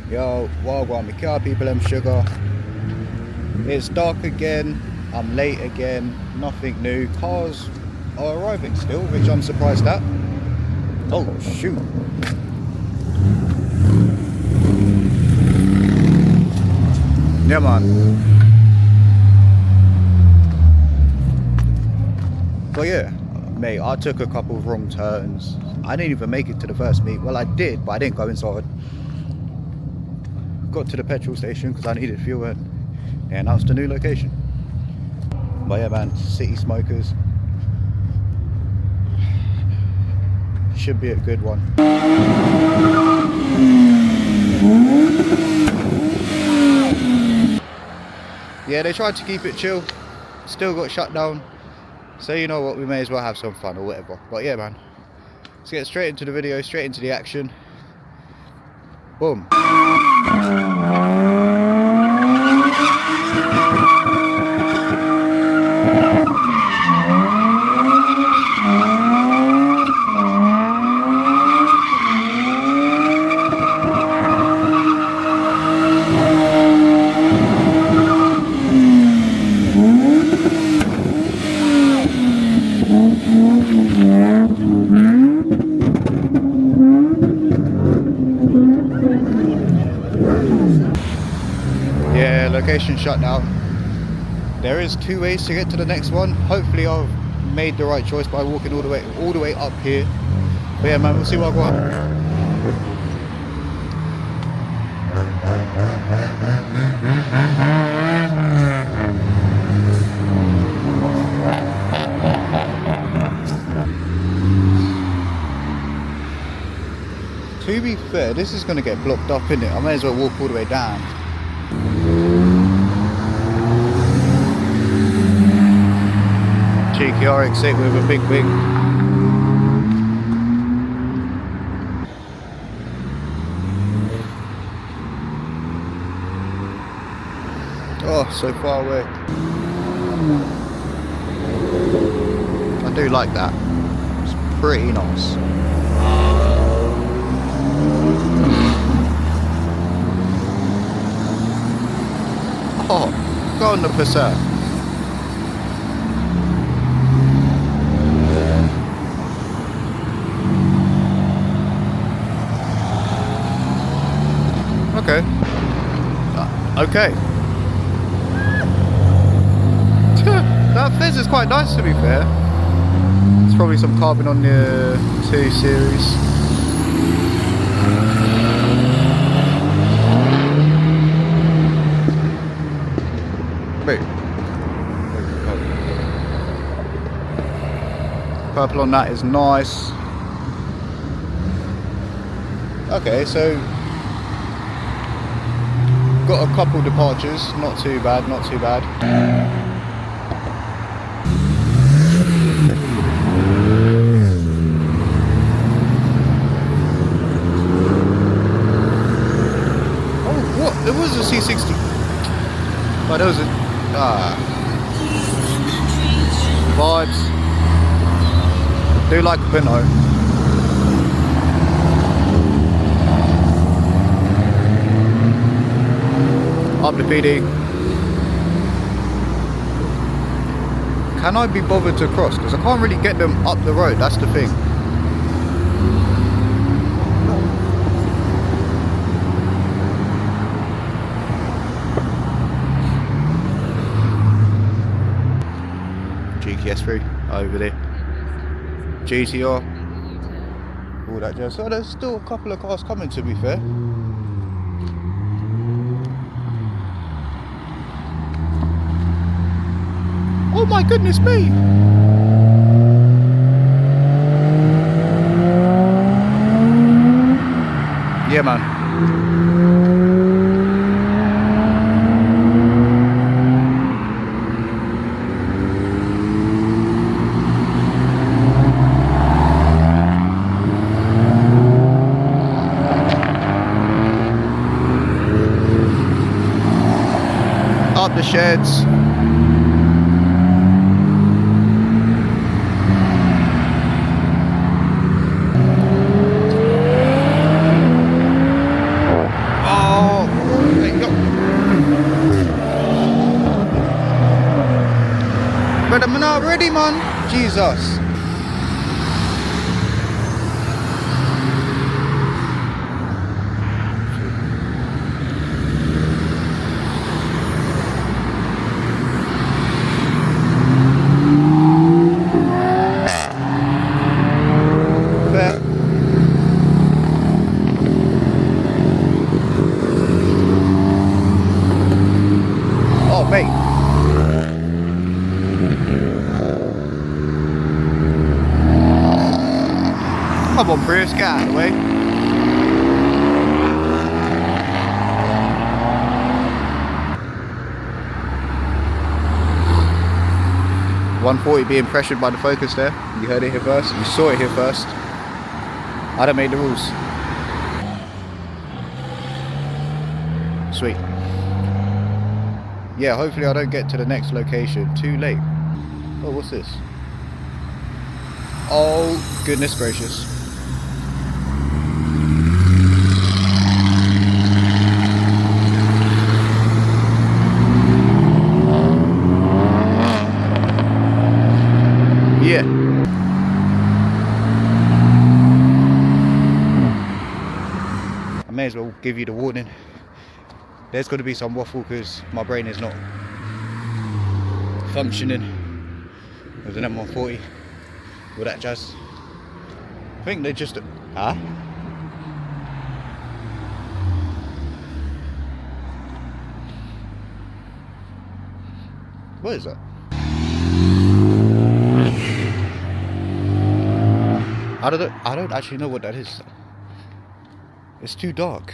Yo, Wagwan, Mikia people, I'm Sugar. It's dark again, I'm late again, nothing new. Cars are arriving still, which I'm surprised at. Oh, shoot. Yeah, man. But yeah, mate, I took a couple of wrong turns. I didn't even make it to the first meet. Well, I did, but I didn't go inside. Got to the petrol station because I needed fuel and they announced a new location. But yeah, man, CitySmokers. Should be a good one. Yeah, they tried to keep it chill. Still got shut down. So you know what, we may as well have some fun or whatever. But yeah, man, let's get straight into the video, straight into the action. Boom. Yeah, location shut down. There is 2 ways to get to the next one. Hopefully I've made the right choice by walking all the way up here. But yeah, man, we'll see what I got. To be fair, this is going to get blocked up, isn't it? I may as well walk all the way down. Cheeky RX-8 with a big wing. Oh, so far away. I do like that. It's pretty nice. Oh, go on the Passat. Okay. Okay. That fizz is quite nice, to be fair. It's probably some carbon on the 2 Series. Wait. Purple on that is nice. Okay, so got a couple departures, not too bad, not too bad. Oh, what? There was a C60. Oh, there was a... vibes. Do like a Pinto. Up the PD. Can I be bothered to cross? Because I can't really get them up the road, that's the thing. GTS3 over there. GTR. All that jazz. So there's still a couple of cars coming, to be fair. Oh my goodness me! Yeah, man. Up the sheds. out already, man. Jesus. Fair. Oh, mate. Come on, Bruce, get out of the way. $140 being pressured by the Focus there. You heard it here first. You saw it here first. I don't make the rules. Sweet. Yeah, hopefully I don't get to the next location too late. Oh, what's this? Oh, goodness gracious. Yeah. I may as well give you the warning. There's going to be some waffle because my brain is not functioning with an M140, all that jazz. I think they just... Huh? What is that? I don't actually know what that is. It's too dark.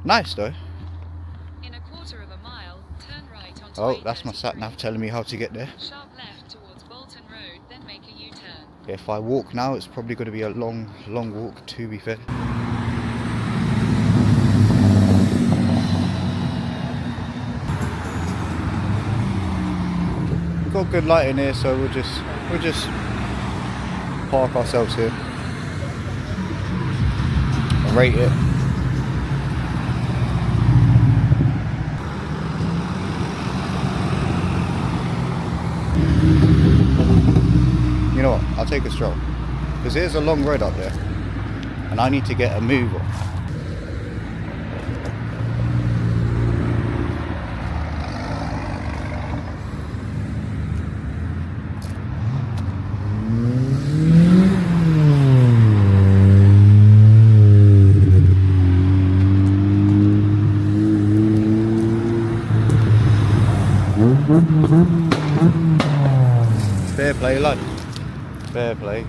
Nice though. In a quarter of a mile, turn right onto Oh, that's my sat nav telling me how to get there. Sharp left towards Bolton Road, then make a U-turn. If I walk now, it's probably going to be a long walk, to be fair. We've got good lighting here, so we'll just park ourselves here and rate it. You know what, I'll take a stroll because there's a long road up there and I need to get a move on. Fair play, lad. Fair play.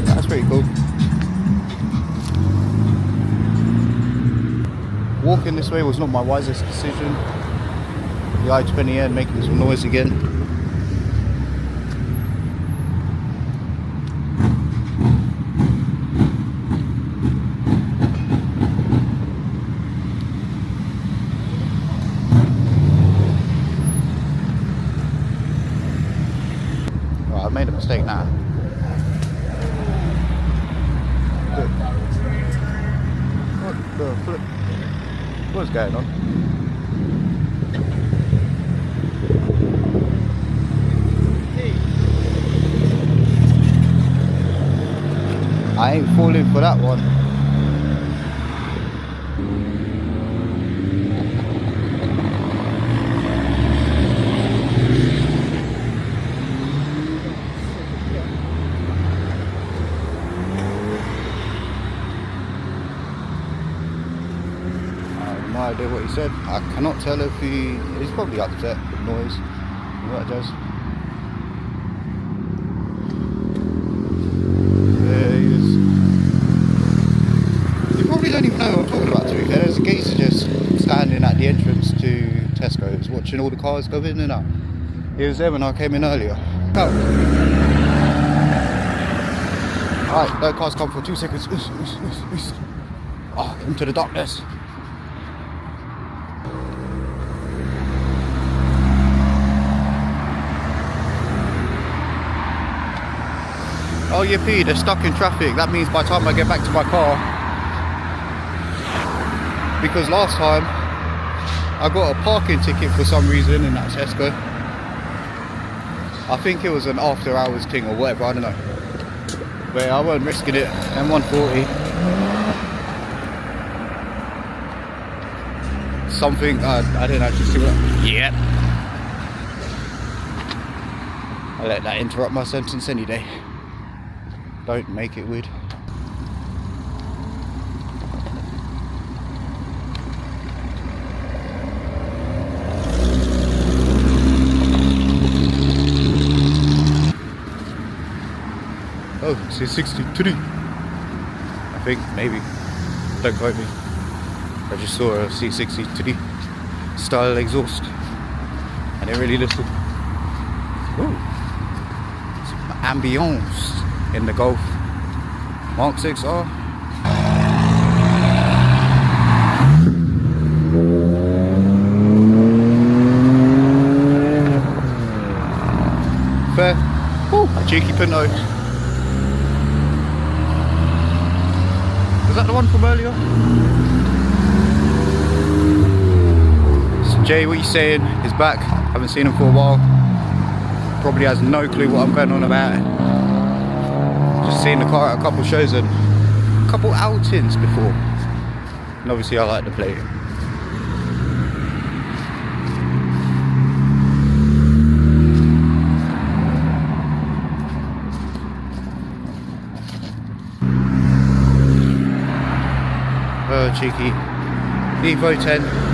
That's pretty cool. Walking this way was not my wisest decision. The I-20 making some noise again. I've made a mistake now. What the flip? What's going on? I ain't falling for that one. No idea what he said. I cannot tell if he's probably upset with noise and what it does. There he is. You probably don't even know what I'm talking about, to be fair. There's a geezer just standing at the entrance to Tesco's watching all the cars go in and out. He was there when I came in earlier. Oh. Alright, no cars come for 2 seconds. Oh, into the darkness. Oh yippee, they're stuck in traffic. That means by the time I get back to my car, because last time I got a parking ticket for some reason in that Tesco. I think it was an after hours thing or whatever, I don't know. But I wasn't risking it. M140. Something, I didn't actually see what. Yep. I let that interrupt my sentence any day. Don't make it weird. Oh, C63. I think, maybe. Don't quote me. I just saw a C63 style exhaust. I didn't really listen. Ooh. Some ambience in the Golf Mark 6R. Fair. Ooh, a cheeky Pinto. Was that the one from earlier? So Jay, what you saying? He's back. Haven't seen him for a while. Probably has no clue what I'm going on about. Just seen the car at a couple shows and a couple outings before. And obviously I like to play it. Cheeky Evo 10.